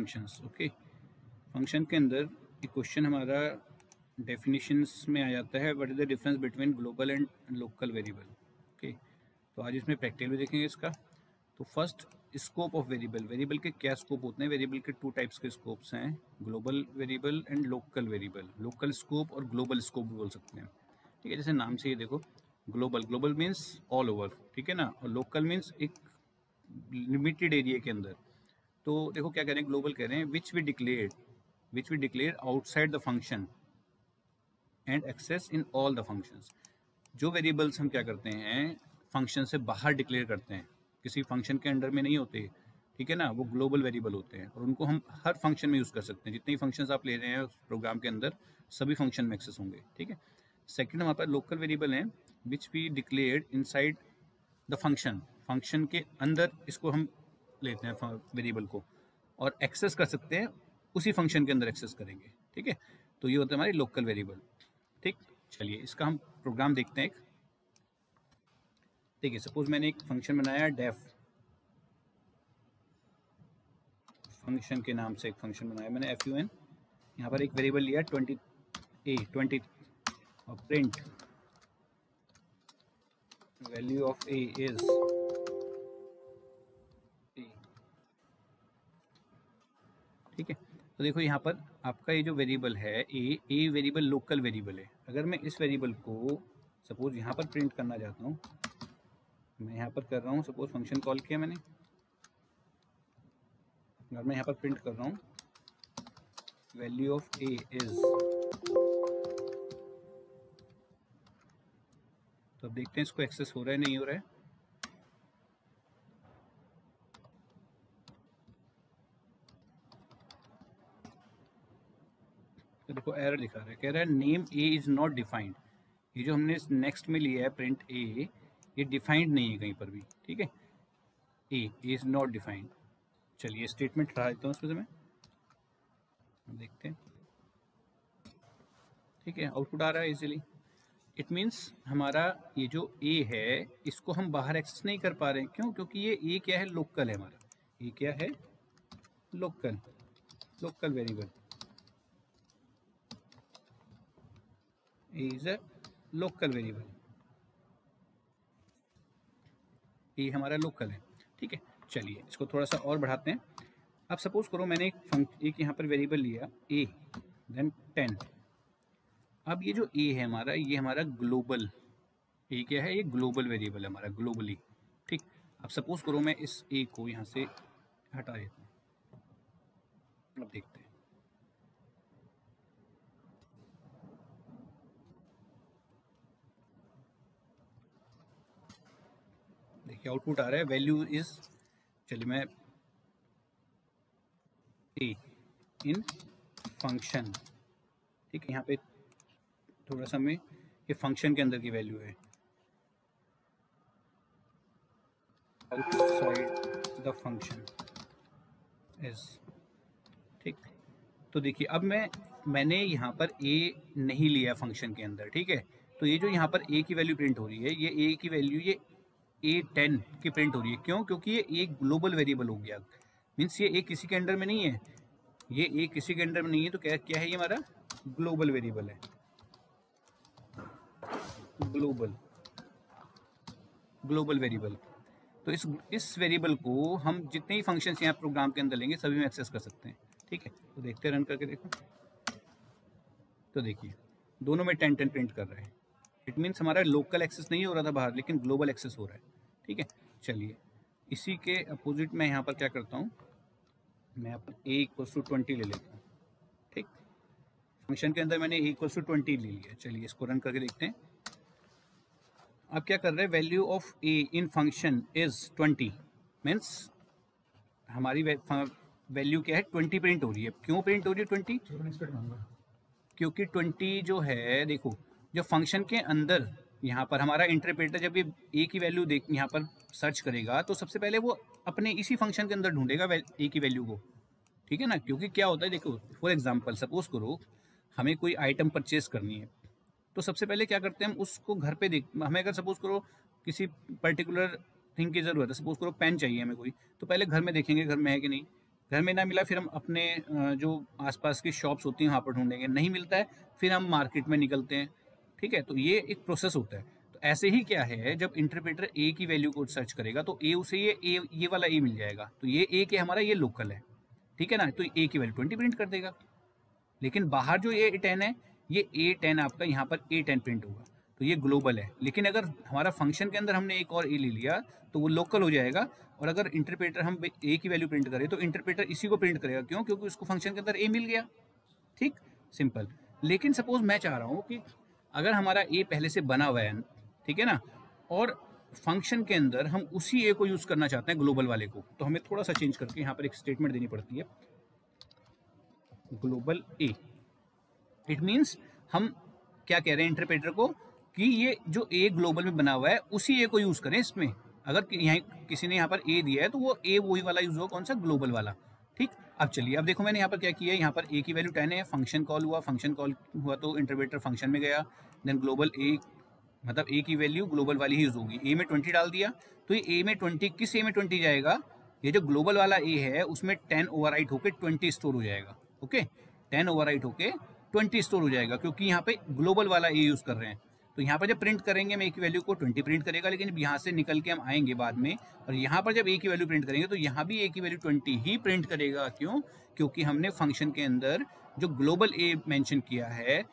Functions. Okay, function के अंदर एक क्वेश्चन हमारा डेफिनेशंस में आ जाता है, what is the difference between global and local variable. Okay, तो आज इसमें प्रैक्टिकल भी देखेंगे इसका। तो first, scope of variable. Variable के क्या स्कोप होते हैं? वेरिएबल के टू टाइप्स के स्कोप्स हैं, global variable and local variable. Local scope और ग्लोबल स्कोप भी बोल सकते हैं। ठीक है, जैसे नाम से ये देखो, global, global means all over, ठीक है ना, और लोकल मीन्स एक लिमिटेड एरिया के अंदर। तो देखो क्या कह रहे हैं, ग्लोबल कह रहे हैं which we declare outside the function and access in all the functions. जो वेरिएबल्स हम क्या करते हैं, फंक्शन से बाहर डिक्लेयर करते हैं, किसी फंक्शन के अंडर में नहीं होते, ठीक है ना, वो ग्लोबल वेरिएबल होते हैं और उनको हम हर फंक्शन में यूज़ कर सकते हैं। जितने फंक्शंस आप ले रहे हैं उस प्रोग्राम के अंदर, सभी फंक्शन में एक्सेस होंगे। ठीक है, सेकंड हमारे पास लोकल वेरिएबल हैं which we declared inside the function. Function के अंदर इसको हम लेते हैं वेरिएबल को और एक्सेस कर सकते हैं, उसी फंक्शन के अंदर एक्सेस करेंगे। ठीक है, तो ये होता है हमारी लोकल वेरिएबल। ठीक, चलिए इसका हम प्रोग्राम देखते हैं एक। देखिए, सपोज मैंने एक फंक्शन बनाया डेफ, फंक्शन के नाम से एक फंक्शन बनाया मैंने fun। यहाँ पर एक वेरिएबल लिया 20 और print value of a is a। ठीक है, तो देखो यहाँ पर आपका ये जो वेरिएबल है a वेरिएबल लोकल वेरिएबल है। अगर मैं इस वेरिएबल को सपोज यहाँ पर प्रिंट करना चाहता हूँ, मैं यहाँ पर कर रहा हूँ, सपोज फंक्शन कॉल किया मैंने और मैं यहाँ पर प्रिंट कर रहा हूँ वैल्यू ऑफ a इज, तो अब देखते हैं इसको एक्सेस हो रहा है नहीं हो रहा है। तो देखो एरर दिखा रहा है, कह रहा है name a is not defined. ये जो हमने नेक्स्ट में लिया है प्रिंट a, ये डिफाइंड नहीं है कहीं पर भी। ठीक है, a इज नॉट डिफाइंड। चलिए स्टेटमेंट हटा देता हूँ उसमें से मैं, देखते हैं। ठीक है, आउटपुट आ रहा है इजीली। इट मीन्स हमारा ये जो a है इसको हम बाहर एक्सेस नहीं कर पा रहे हैं। क्यों? क्योंकि ये a क्या है, लोकल है हमारा। a क्या है, local variable. a is a local variable, a हमारा लोकल है। ठीक है, चलिए इसको थोड़ा सा और बढ़ाते हैं। अब सपोज करो मैंने एक यहाँ पर वेरिएबल लिया a देन 10। अब ये जो a है हमारा, ये हमारा ग्लोबल, a क्या है, ये ग्लोबल वेरिएबल है हमारा, ग्लोबली। ठीक, अब सपोज करो मैं इस a को यहाँ से हटा देता हूँ। अब देखते हैं, देखिए आउटपुट आ रहा है वैल्यू इज, चलिए मैं a इन फंक्शन। ठीक है, यहाँ पे थोड़ा सा में ये फंक्शन के अंदर की वैल्यू है, आउटसाइड द फंक्शन इज। ठीक, तो देखिए अब मैंने यहाँ पर a नहीं लिया फंक्शन के अंदर। ठीक है, तो ये जो यहाँ पर a की वैल्यू प्रिंट हो रही है, ये a की वैल्यू ये a10 की प्रिंट हो रही है। क्यों? क्योंकि ये एक ग्लोबल वेरिएबल हो गया। मीन्स ये a किसी के अंडर में नहीं है, ये a किसी के अंडर में नहीं है, तो क्या है, ये हमारा ग्लोबल वेरिएबल है, ग्लोबल वेरिएबल। तो इस वेरिएबल को हम जितने ही फंक्शंस यहाँ प्रोग्राम के अंदर लेंगे सभी में एक्सेस कर सकते हैं। ठीक है, तो देखते हैं, रन करके देखो। तो देखिए दोनों में 10 प्रिंट कर रहे हैं। इट मीन्स हमारा लोकल एक्सेस नहीं हो रहा था बाहर, लेकिन ग्लोबल एक्सेस हो रहा है। ठीक है, चलिए इसी के अपोजिट मैं यहाँ पर क्या करता हूँ, मैं यहाँ पर a = 20 ले लेता हूँ। ठीक, फंक्शन के अंदर मैंने a = 20 ले लिया। चलिए इसको रन करके देखते हैं। अब क्या कर रहे हैं, value of a in function is 20। Means हमारी वैल्यू क्या है, 20 प्रिंट हो रही है। क्यों प्रिंट हो रही है 20? क्योंकि 20 जो है, देखो जो फंक्शन के अंदर यहाँ पर हमारा इंटरप्रेटर जब ये a की वैल्यू यहाँ पर सर्च करेगा, तो सबसे पहले वो अपने इसी फंक्शन के अंदर ढूंढेगा a की वैल्यू को। ठीक है ना, क्योंकि क्या होता है, देखो फॉर एग्जांपल सपोज करो हमें कोई आइटम परचेज करनी है, तो सबसे पहले क्या करते हैं हम उसको घर पे हमें अगर सपोज करो किसी पर्टिकुलर थिंग की ज़रूरत है, सपोज करो पेन चाहिए हमें कोई, तो पहले घर में देखेंगे घर में है कि नहीं। घर में ना मिला फिर हम अपने जो आसपास की शॉप्स होती हैं वहाँ पर ढूंढेंगे, नहीं मिलता है फिर हम मार्केट में निकलते हैं, ठीक है। तो ये एक प्रोसेस होता है। तो ऐसे ही क्या है, जब इंटरप्रेटर ए की वैल्यू को सर्च करेगा तो ए उसे ये वाला ए मिल जाएगा, तो ये ए के हमारा ये लोकल है, ठीक है ना। तो ए की वैल्यू 20 प्रिंट कर देगा। लेकिन बाहर जो ये A10 है, ये A10 आपका यहाँ पर A10 प्रिंट होगा, तो ये ग्लोबल है। लेकिन अगर हमारा फंक्शन के अंदर हमने एक और ए ले लिया तो वो लोकल हो जाएगा। और अगर इंटरप्रेटर हम ए की वैल्यू प्रिंट करें तो इंटरप्रेटर इसी को प्रिंट करेगा, क्यों? क्योंकि उसको फंक्शन के अंदर ए मिल गया, ठीक, सिंपल। लेकिन सपोज मैं चाह रहा हूँ कि अगर हमारा ए पहले से बना हुआ है, ठीक है ना, और फंक्शन के अंदर हम उसी ए को यूज़ करना चाहते हैं, ग्लोबल वाले को, तो हमें थोड़ा सा चेंज करके यहाँ पर एक स्टेटमेंट देनी पड़ती है, ग्लोबल ए। इट मीन्स हम क्या कह रहे हैं इंटरप्रेटर को कि ये जो ए ग्लोबल में बना हुआ है उसी ए को यूज़ करें इसमें। अगर यहाँ किसी ने यहाँ पर ए दिया है तो वो ए वही वाला यूज़ होगा, कौन सा? ग्लोबल वाला, ठीक। अब चलिए, अब देखो मैंने यहाँ पर क्या किया है, यहाँ पर ए की वैल्यू 10 है, फंक्शन कॉल हुआ, फंक्शन कॉल हुआ तो इंटरप्रेटर फंक्शन में गया, देन ग्लोबल ए, मतलब ए की वैल्यू ग्लोबल वाली ही यूज़ होगी, ए में 20 डाल दिया, तो ये ए में 20, किस ए में 20 जाएगा? ये जो ग्लोबल वाला ए है उसमें 10 ओवरराइट होकर 20 स्टोर हो जाएगा, ओके, 10 ओवरराइट होके 20 स्टोर हो जाएगा, क्योंकि यहाँ पे ग्लोबल वाला ए यूज़ कर रहे हैं। तो यहाँ पर जब प्रिंट करेंगे हम ए की वैल्यू को 20 प्रिंट करेगा, लेकिन यहाँ से निकल के हम आएंगे बाद में और यहाँ पर जब ए की वैल्यू प्रिंट करेंगे तो यहाँ भी ए की वैल्यू 20 ही प्रिंट करेगा। क्यों? क्योंकि हमने फंक्शन के अंदर जो ग्लोबल ए मेंशन किया है,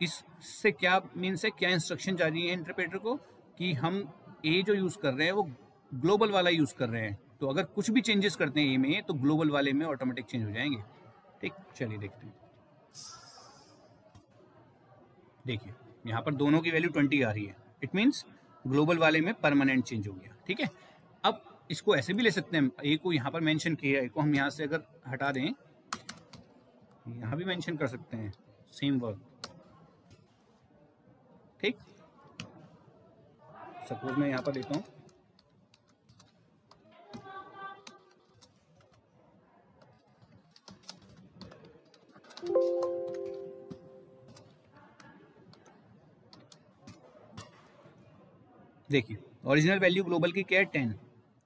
इससे क्या मीन्स है, क्या इंस्ट्रक्शन जारी है इंटरप्रेटर को कि हम ए जो यूज़ कर रहे हैं वो ग्लोबल वाला यूज़ कर रहे हैं। तो अगर कुछ भी चेंजेस करते हैं ए में तो ग्लोबल वाले में ऑटोमेटिक चेंज हो जाएंगे, ठीक। चलिए देखते हैं, देखिए यहाँ पर दोनों की वैल्यू 20 आ रही है, इट मीन्स ग्लोबल वाले में परमानेंट चेंज हो गया, ठीक है। अब इसको ऐसे भी ले सकते हैं, ए को यहाँ पर मेंशन किया है, ए को हम यहाँ से अगर हटा दें, यहाँ भी मेंशन कर सकते हैं सेम वर्क, ठीक। सपोज मैं यहाँ पर देता हूँ, देखिए ओरिजिनल वैल्यू ग्लोबल की क्या है 10,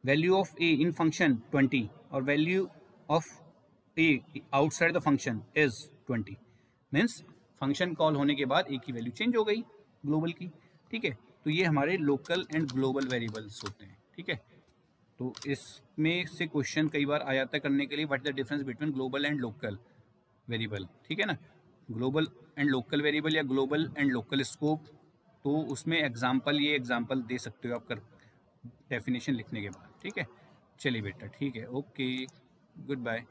value of A in function 20 और value of A outside the function is 20। Means function call होने के बाद ए की वैल्यू चेंज हो गई ग्लोबल की, ठीक है। तो ये हमारे लोकल एंड ग्लोबल वेरिएबल्स होते हैं, ठीक है। तो इसमें से क्वेश्चन कई बार आ जाता है करने के लिए, what is the difference between global and local variable, ठीक है ना। ग्लोबल एंड लोकल वेरिएबल या ग्लोबल एंड लोकल स्कोप, तो उसमें एग्जाम्पल, ये एग्जाम्पल दे सकते हो आप कर डेफिनेशन लिखने के बाद, ठीक है। चलिए बेटा, ठीक है, ओके, गुड बाय।